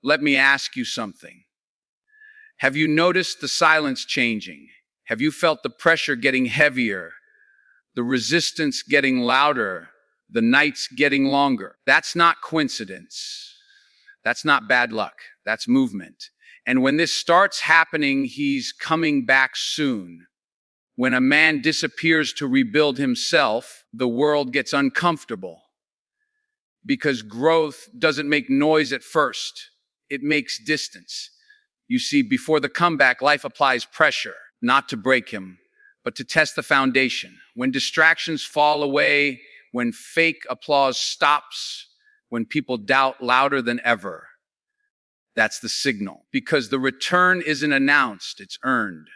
let me ask you something. Have you noticed the silence changing? Have you felt the pressure getting heavier, the resistance getting louder, the nights getting longer? That's not coincidence. That's not bad luck. That's movement. And when this starts happening, he's coming back soon. When a man disappears to rebuild himself, the world gets uncomfortable. Because growth doesn't make noise at first. It makes distance. You see, before the comeback, life applies pressure, not to break him, but to test the foundation. When distractions fall away, when fake applause stops, when people doubt louder than ever, that's the signal. Because the return isn't announced, it's earned.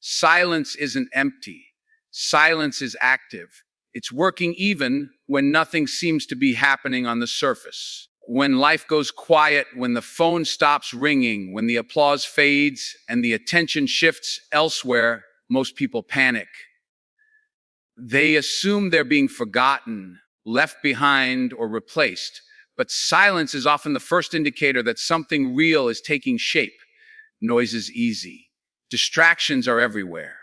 Silence isn't empty. Silence is active. It's working even when nothing seems to be happening on the surface. When life goes quiet, when the phone stops ringing, when the applause fades and the attention shifts elsewhere, most people panic. They assume they're being forgotten, left behind, or replaced. But silence is often the first indicator that something real is taking shape. Noise is easy. Distractions are everywhere.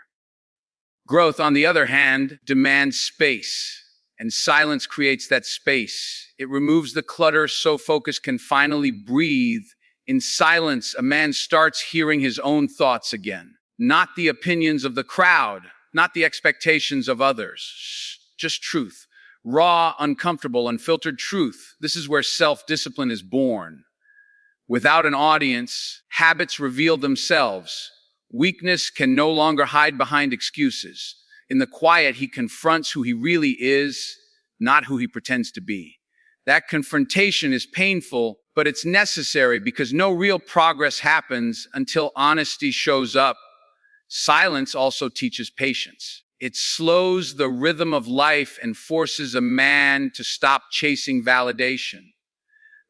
Growth, on the other hand, demands space, and silence creates that space. It removes the clutter so focus can finally breathe. In silence, a man starts hearing his own thoughts again, not the opinions of the crowd, not the expectations of others, just truth. Raw, uncomfortable, unfiltered truth. This is where self-discipline is born. Without an audience, habits reveal themselves. Weakness can no longer hide behind excuses. In the quiet, he confronts who he really is, not who he pretends to be. That confrontation is painful, but it's necessary because no real progress happens until honesty shows up. Silence also teaches patience. It slows the rhythm of life and forces a man to stop chasing validation.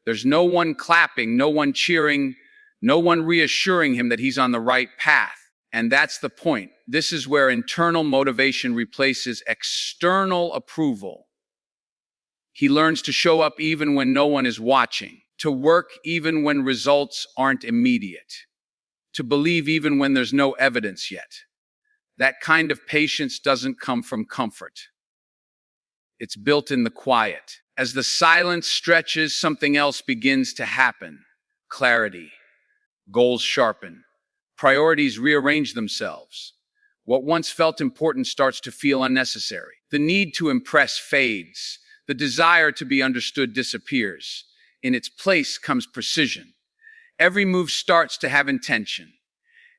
There's no one clapping, no one cheering, no one reassuring him that he's on the right path. And that's the point. This is where internal motivation replaces external approval. He learns to show up even when no one is watching, to work even when results aren't immediate, to believe even when there's no evidence yet. That kind of patience doesn't come from comfort. It's built in the quiet. As the silence stretches, something else begins to happen. Clarity. Goals sharpen. Priorities rearrange themselves. What once felt important starts to feel unnecessary. The need to impress fades. The desire to be understood disappears. In its place comes precision. Every move starts to have intention.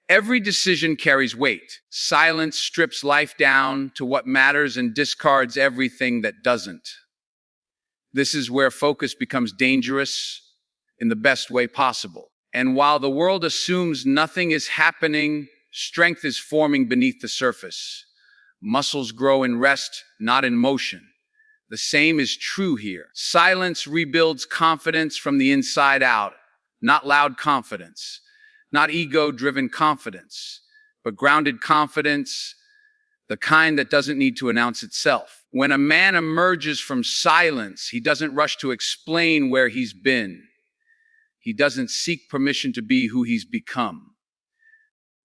Every decision carries weight. Silence strips life down to what matters and discards everything that doesn't. This is where focus becomes dangerous in the best way possible. And while the world assumes nothing is happening, strength is forming beneath the surface. Muscles grow in rest, not in motion. The same is true here. Silence rebuilds confidence from the inside out, not loud confidence. Not ego-driven confidence, but grounded confidence, the kind that doesn't need to announce itself. When a man emerges from silence, he doesn't rush to explain where he's been. He doesn't seek permission to be who he's become.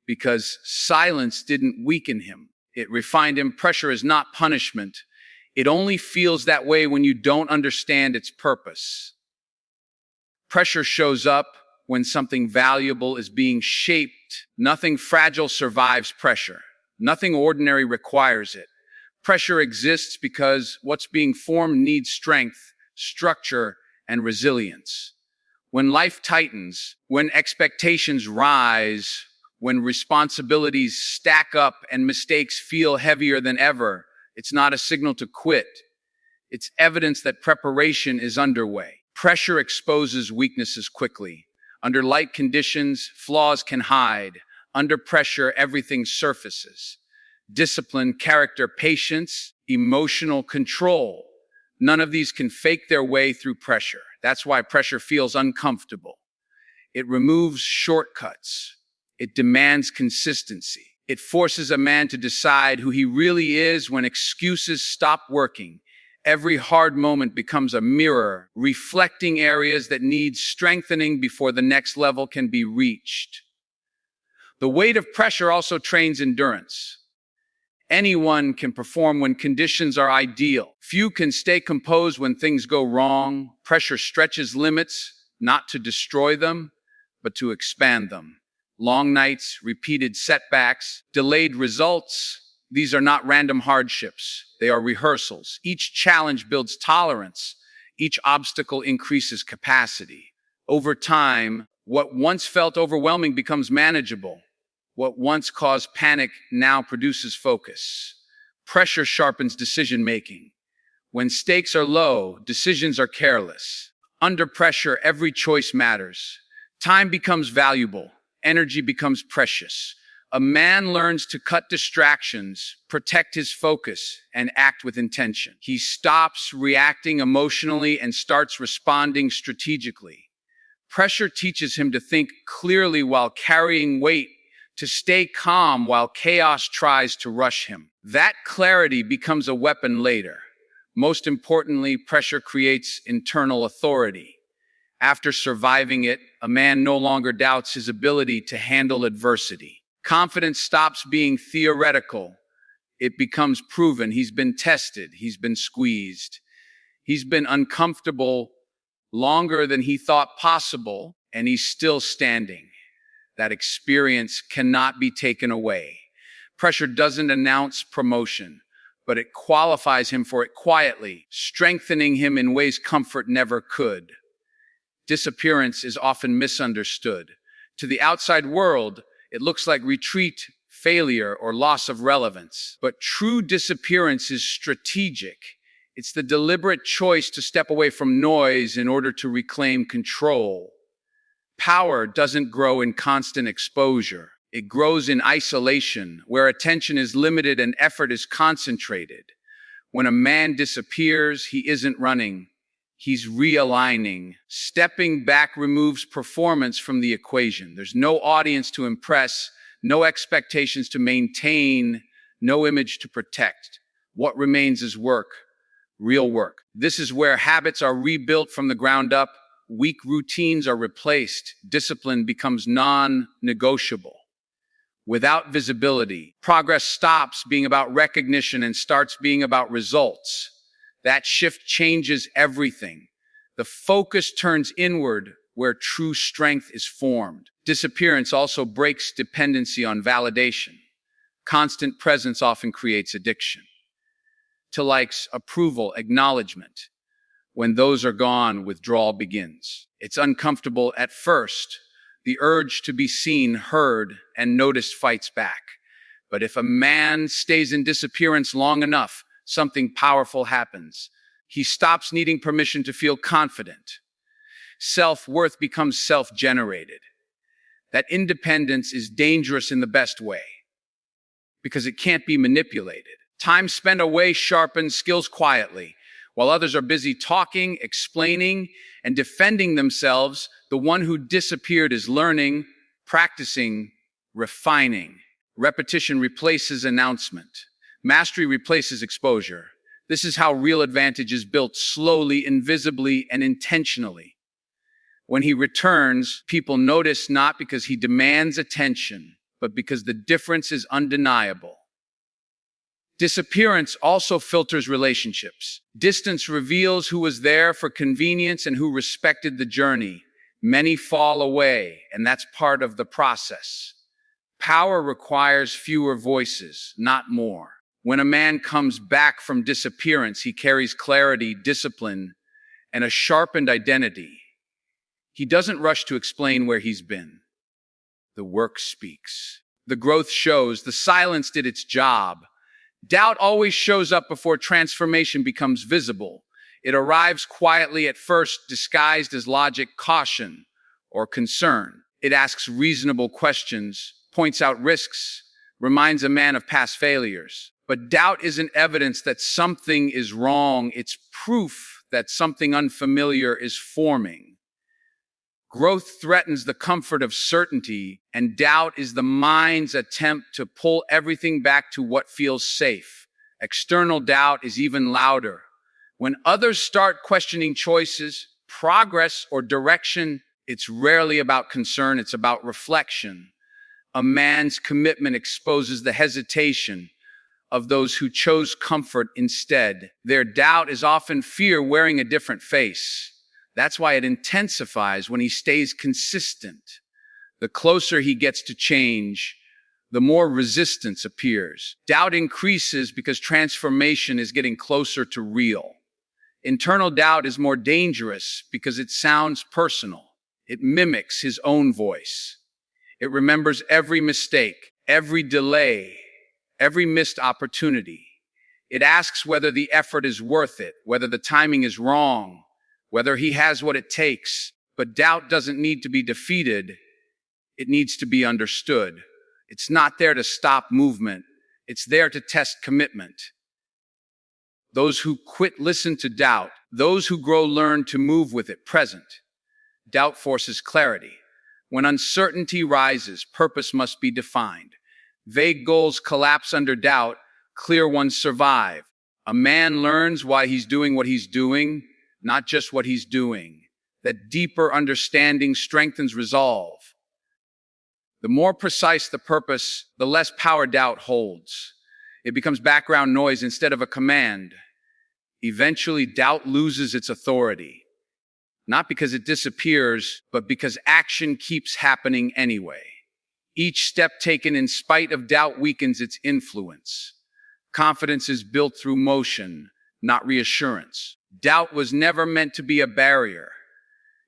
Because silence didn't weaken him. It refined him. Pressure is not punishment. It only feels that way when you don't understand its purpose. Pressure shows up when something valuable is being shaped. Nothing fragile survives pressure. Nothing ordinary requires it. Pressure exists because what's being formed needs strength, structure, and resilience. When life tightens, when expectations rise, when responsibilities stack up and mistakes feel heavier than ever, it's not a signal to quit. It's evidence that preparation is underway. Pressure exposes weaknesses quickly. Under light conditions, flaws can hide. Under pressure, everything surfaces. Discipline, character, patience, emotional control. None of these can fake their way through pressure. That's why pressure feels uncomfortable. It removes shortcuts. It demands consistency. It forces a man to decide who he really is when excuses stop working. Every hard moment becomes a mirror, reflecting areas that need strengthening before the next level can be reached. The weight of pressure also trains endurance. Anyone can perform when conditions are ideal. Few can stay composed when things go wrong. Pressure stretches limits, not to destroy them, but to expand them. Long nights, repeated setbacks, delayed results. These are not random hardships. They are rehearsals. Each challenge builds tolerance. Each obstacle increases capacity. Over time, what once felt overwhelming becomes manageable. What once caused panic now produces focus. Pressure sharpens decision-making. When stakes are low, decisions are careless. Under pressure, every choice matters. Time becomes valuable. Energy becomes precious. A man learns to cut distractions, protect his focus, and act with intention. He stops reacting emotionally and starts responding strategically. Pressure teaches him to think clearly while carrying weight, to stay calm while chaos tries to rush him. That clarity becomes a weapon later. Most importantly, pressure creates internal authority. After surviving it, a man no longer doubts his ability to handle adversity. Confidence stops being theoretical. It becomes proven. He's been tested. He's been squeezed. He's been uncomfortable longer than he thought possible, and he's still standing. That experience cannot be taken away. Pressure doesn't announce promotion, but it qualifies him for it quietly, strengthening him in ways comfort never could. Disappearance is often misunderstood. To the outside world, it looks like retreat, failure, or loss of relevance. But true disappearance is strategic. It's the deliberate choice to step away from noise in order to reclaim control. Power doesn't grow in constant exposure. It grows in isolation, where attention is limited and effort is concentrated. When a man disappears, he isn't running. He's realigning. Stepping back removes performance from the equation. There's no audience to impress, no expectations to maintain, no image to protect. What remains is work, real work. This is where habits are rebuilt from the ground up. Weak routines are replaced. Discipline becomes non-negotiable. Without visibility, progress stops being about recognition and starts being about results. That shift changes everything. The focus turns inward, where true strength is formed. Disappearance also breaks dependency on validation. Constant presence often creates addiction to likes, approval, acknowledgement. When those are gone, withdrawal begins. It's uncomfortable at first. The urge to be seen, heard, and noticed fights back. But if a man stays in disappearance long enough, something powerful happens. He stops needing permission to feel confident. Self-worth becomes self-generated. That independence is dangerous in the best way, because it can't be manipulated. Time spent away sharpens skills quietly. While others are busy talking, explaining, and defending themselves, the one who disappeared is learning, practicing, refining. Repetition replaces announcement. Mastery replaces exposure. This is how real advantage is built slowly, invisibly, and intentionally. When he returns, people notice not because he demands attention, but because the difference is undeniable. Disappearance also filters relationships. Distance reveals who was there for convenience and who respected the journey. Many fall away, and that's part of the process. Power requires fewer voices, not more. When a man comes back from disappearance, he carries clarity, discipline, and a sharpened identity. He doesn't rush to explain where he's been. The work speaks. The growth shows. The silence did its job. Doubt always shows up before transformation becomes visible. It arrives quietly at first, disguised as logic, caution, or concern. It asks reasonable questions, points out risks, reminds a man of past failures. But doubt isn't evidence that something is wrong. It's proof that something unfamiliar is forming. Growth threatens the comfort of certainty, and doubt is the mind's attempt to pull everything back to what feels safe. External doubt is even louder. When others start questioning choices, progress, or direction, it's rarely about concern, it's about reflection. A man's commitment exposes the hesitation of those who chose comfort instead. Their doubt is often fear wearing a different face. That's why it intensifies when he stays consistent. The closer he gets to change, the more resistance appears. Doubt increases because transformation is getting closer to real. Internal doubt is more dangerous because it sounds personal. It mimics his own voice. It remembers every mistake, every delay, every missed opportunity. It asks whether the effort is worth it, whether the timing is wrong, whether he has what it takes. But doubt doesn't need to be defeated. It needs to be understood. It's not there to stop movement. It's there to test commitment. Those who quit listen to doubt. Those who grow learn to move with it present. Doubt forces clarity. When uncertainty rises, purpose must be defined. Vague goals collapse under doubt, clear ones survive. A man learns why he's doing what he's doing, not just what he's doing. That deeper understanding strengthens resolve. The more precise the purpose, the less power doubt holds. It becomes background noise instead of a command. Eventually, doubt loses its authority. Not because it disappears, but because action keeps happening anyway. Each step taken in spite of doubt weakens its influence. Confidence is built through motion, not reassurance. Doubt was never meant to be a barrier.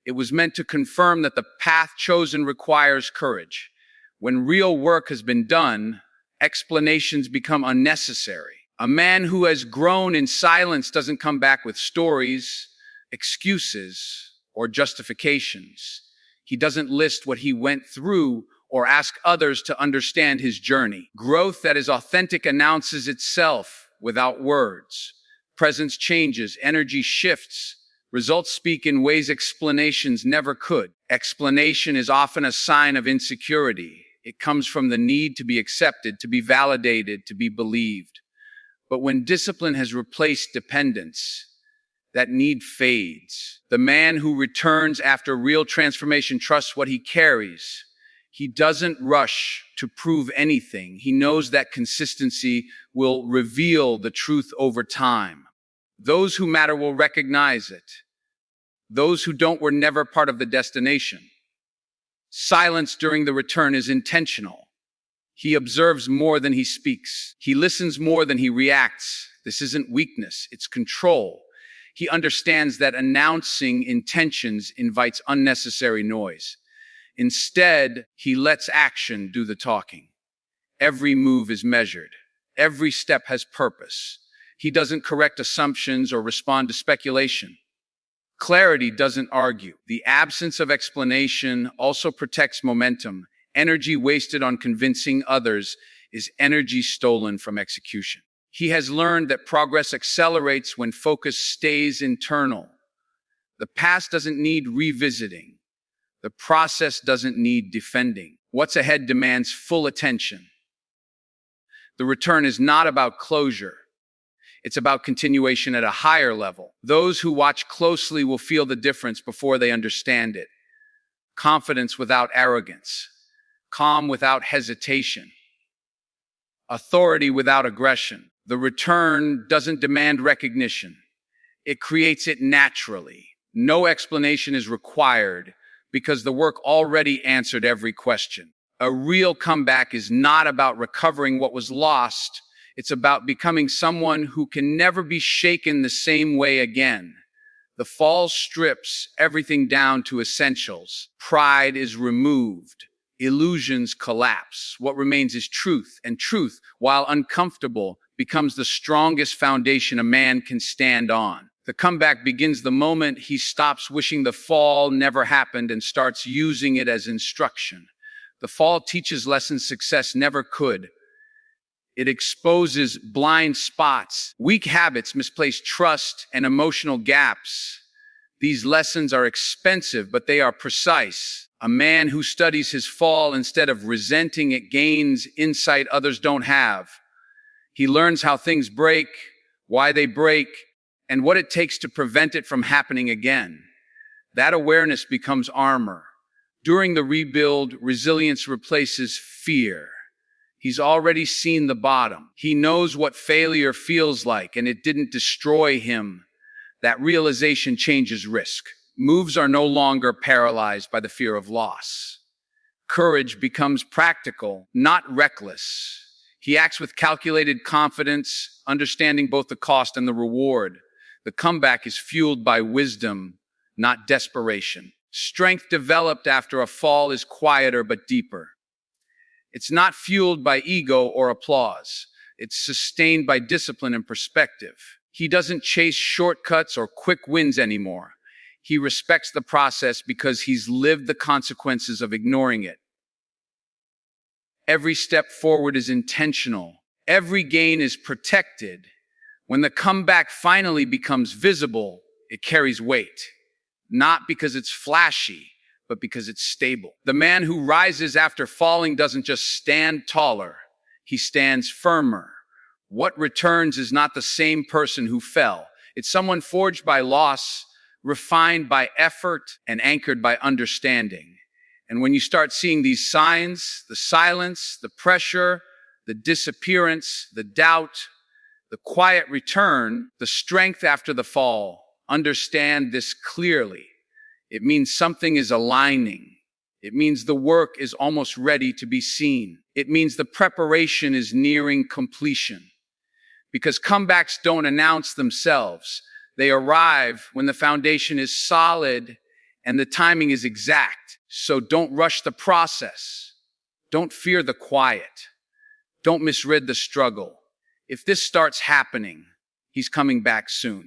It was meant to confirm that the path chosen requires courage. When real work has been done, explanations become unnecessary. A man who has grown in silence doesn't come back with stories, excuses, or justifications. He doesn't list what he went through or ask others to understand his journey. Growth that is authentic announces itself without words. Presence changes, energy shifts. Results speak in ways explanations never could. Explanation is often a sign of insecurity. It comes from the need to be accepted, to be validated, to be believed. But when discipline has replaced dependence, that need fades. The man who returns after real transformation trusts what he carries. He doesn't rush to prove anything. He knows that consistency will reveal the truth over time. Those who matter will recognize it. Those who don't were never part of the destination. Silence during the return is intentional. He observes more than he speaks. He listens more than he reacts. This isn't weakness, it's control. He understands that announcing intentions invites unnecessary noise. Instead, he lets action do the talking. Every move is measured. Every step has purpose. He doesn't correct assumptions or respond to speculation. Clarity doesn't argue. The absence of explanation also protects momentum. Energy wasted on convincing others is energy stolen from execution. He has learned that progress accelerates when focus stays internal. The past doesn't need revisiting. The process doesn't need defending. What's ahead demands full attention. The return is not about closure. It's about continuation at a higher level. Those who watch closely will feel the difference before they understand it. Confidence without arrogance. Calm without hesitation. Authority without aggression. The return doesn't demand recognition. It creates it naturally. No explanation is required because the work already answered every question. A real comeback is not about recovering what was lost. It's about becoming someone who can never be shaken the same way again. The fall strips everything down to essentials. Pride is removed. Illusions collapse. What remains is truth, and truth, while uncomfortable, becomes the strongest foundation a man can stand on. The comeback begins the moment he stops wishing the fall never happened and starts using it as instruction. The fall teaches lessons success never could. It exposes blind spots, weak habits, misplaced trust, and emotional gaps. These lessons are expensive, but they are precise. A man who studies his fall instead of resenting it gains insight others don't have. He learns how things break, why they break, and what it takes to prevent it from happening again. That awareness becomes armor. During the rebuild, resilience replaces fear. He's already seen the bottom. He knows what failure feels like, and it didn't destroy him. That realization changes risk. Moves are no longer paralyzed by the fear of loss. Courage becomes practical, not reckless. He acts with calculated confidence, understanding both the cost and the reward. The comeback is fueled by wisdom, not desperation. Strength developed after a fall is quieter but deeper. It's not fueled by ego or applause. It's sustained by discipline and perspective. He doesn't chase shortcuts or quick wins anymore. He respects the process because he's lived the consequences of ignoring it. Every step forward is intentional. Every gain is protected. When the comeback finally becomes visible, it carries weight. Not because it's flashy, but because it's stable. The man who rises after falling doesn't just stand taller, he stands firmer. What returns is not the same person who fell. It's someone forged by loss, refined by effort, and anchored by understanding. And when you start seeing these signs, the silence, the pressure, the disappearance, the doubt, the quiet return, the strength after the fall, understand this clearly. It means something is aligning. It means the work is almost ready to be seen. It means the preparation is nearing completion. Because comebacks don't announce themselves. They arrive when the foundation is solid and the timing is exact. So don't rush the process. Don't fear the quiet. Don't misread the struggle. If this starts happening, he's coming back soon.